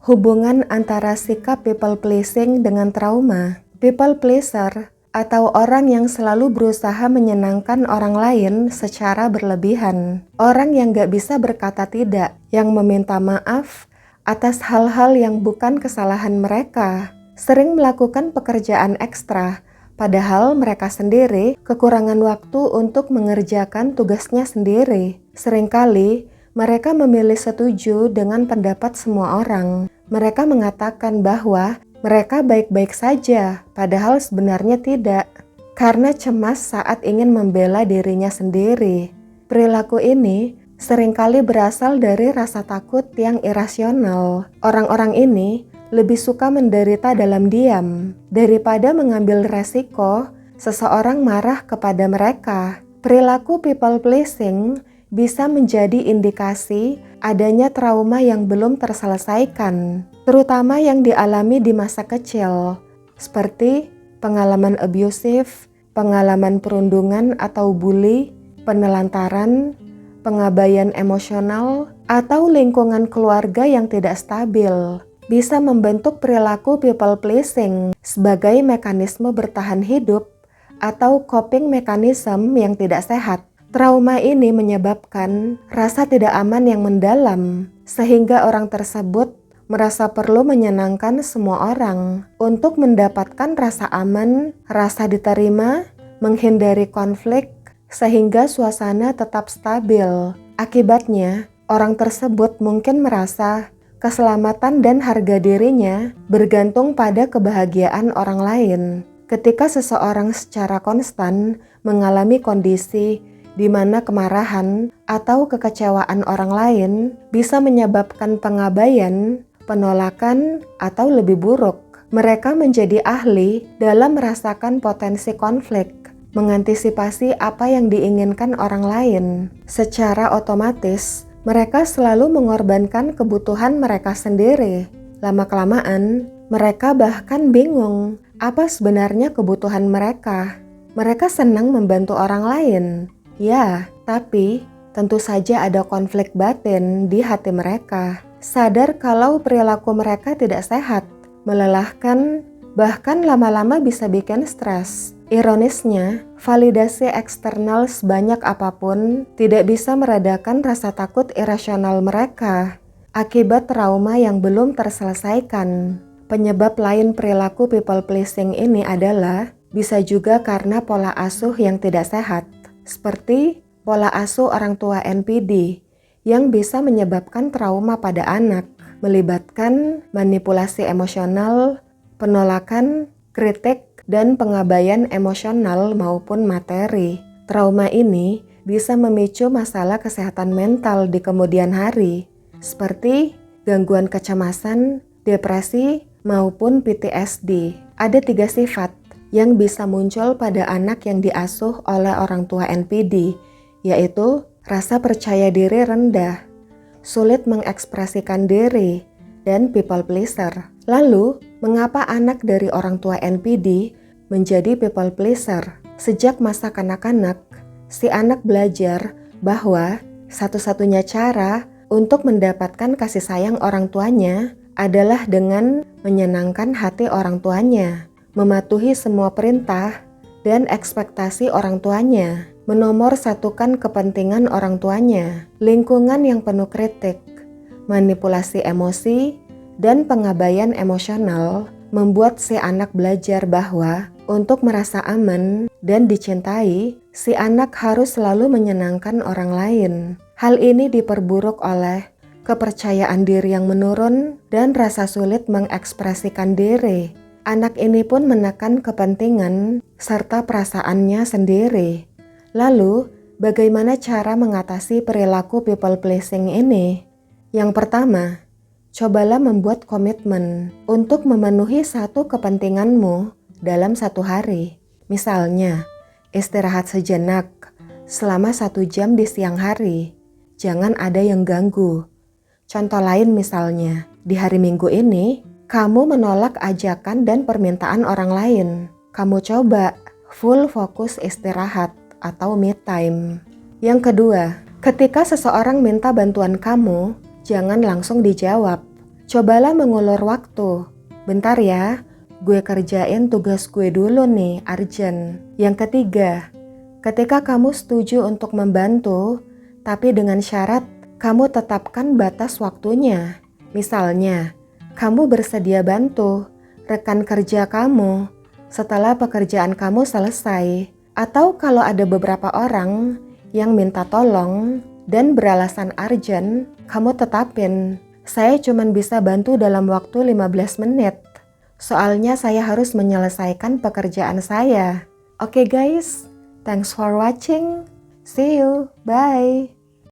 Hubungan antara sikap people pleasing dengan trauma. People pleaser atau orang yang selalu berusaha menyenangkan orang lain secara berlebihan. Orang yang gak bisa berkata tidak, yang meminta maaf atas hal-hal yang bukan kesalahan mereka. Sering melakukan pekerjaan ekstra, padahal mereka sendiri kekurangan waktu untuk mengerjakan tugasnya sendiri. Seringkali mereka memilih setuju dengan pendapat semua orang. Mereka mengatakan bahwa mereka baik-baik saja, padahal sebenarnya tidak. Karena cemas saat ingin membela dirinya sendiri. Perilaku ini seringkali berasal dari rasa takut yang irasional. Orang-orang ini lebih suka menderita dalam diam. Daripada mengambil resiko, seseorang marah kepada mereka. Perilaku people pleasing bisa menjadi indikasi adanya trauma yang belum terselesaikan, terutama yang dialami di masa kecil, seperti pengalaman abusif, pengalaman perundungan atau bully, penelantaran, pengabaian emosional, atau lingkungan keluarga yang tidak stabil. Bisa membentuk perilaku people pleasing sebagai mekanisme bertahan hidup atau coping mechanism yang tidak sehat. Trauma ini menyebabkan rasa tidak aman yang mendalam, sehingga orang tersebut merasa perlu menyenangkan semua orang untuk mendapatkan rasa aman, rasa diterima, menghindari konflik, sehingga suasana tetap stabil. Akibatnya, orang tersebut mungkin merasa keselamatan dan harga dirinya bergantung pada kebahagiaan orang lain. Ketika seseorang secara konstan mengalami kondisi di mana kemarahan atau kekecewaan orang lain bisa menyebabkan pengabaian, penolakan, atau lebih buruk. Mereka menjadi ahli dalam merasakan potensi konflik, mengantisipasi apa yang diinginkan orang lain. Secara otomatis, mereka selalu mengorbankan kebutuhan mereka sendiri. Lama-kelamaan, mereka bahkan bingung apa sebenarnya kebutuhan mereka. Mereka senang membantu orang lain. Ya, tapi tentu saja ada konflik batin di hati mereka. Sadar kalau perilaku mereka tidak sehat, melelahkan, bahkan lama-lama bisa bikin stres. Ironisnya, validasi eksternal sebanyak apapun tidak bisa meredakan rasa takut irasional mereka akibat trauma yang belum terselesaikan. Penyebab lain perilaku people pleasing ini adalah bisa juga karena pola asuh yang tidak sehat. Seperti pola asuh orang tua NPD yang bisa menyebabkan trauma pada anak, melibatkan manipulasi emosional, penolakan, kritik, dan pengabaian emosional maupun materi. Trauma ini bisa memicu masalah kesehatan mental di kemudian hari, seperti gangguan kecemasan, depresi, maupun PTSD. Ada 3 sifat yang bisa muncul pada anak yang diasuh oleh orang tua NPD, yaitu rasa percaya diri rendah, sulit mengekspresikan diri, dan people pleaser. Lalu, mengapa anak dari orang tua NPD menjadi people pleaser? Sejak masa kanak-kanak, si anak belajar bahwa satu-satunya cara untuk mendapatkan kasih sayang orang tuanya adalah dengan menyenangkan hati orang tuanya, mematuhi semua perintah dan ekspektasi orang tuanya, menomorsatukan kepentingan orang tuanya. Lingkungan yang penuh kritik, manipulasi emosi, dan pengabaian emosional membuat si anak belajar bahwa untuk merasa aman dan dicintai, si anak harus selalu menyenangkan orang lain. Hal ini diperburuk oleh kepercayaan diri yang menurun dan rasa sulit mengekspresikan diri. Anak ini pun menekan kepentingan serta perasaannya sendiri. Lalu, bagaimana cara mengatasi perilaku people pleasing ini? Yang pertama, cobalah membuat komitmen untuk memenuhi satu kepentinganmu dalam satu hari. Misalnya, istirahat sejenak selama 1 jam di siang hari. Jangan ada yang ganggu. Contoh lain misalnya, di hari Minggu ini, kamu menolak ajakan dan permintaan orang lain. Kamu coba full fokus istirahat atau me time. Yang kedua, ketika seseorang minta bantuan kamu, jangan langsung dijawab. Cobalah mengulur waktu. Bentar ya, gue kerjain tugas gue dulu nih, Arjen. Yang ketiga, ketika kamu setuju untuk membantu, tapi dengan syarat kamu tetapkan batas waktunya. Misalnya, kamu bersedia bantu rekan kerja kamu setelah pekerjaan kamu selesai. Atau kalau ada beberapa orang yang minta tolong dan beralasan urgent, kamu tetapin. Saya cuma bisa bantu dalam waktu 15 menit. Soalnya saya harus menyelesaikan pekerjaan saya. Oke guys, thanks for watching. See you, bye.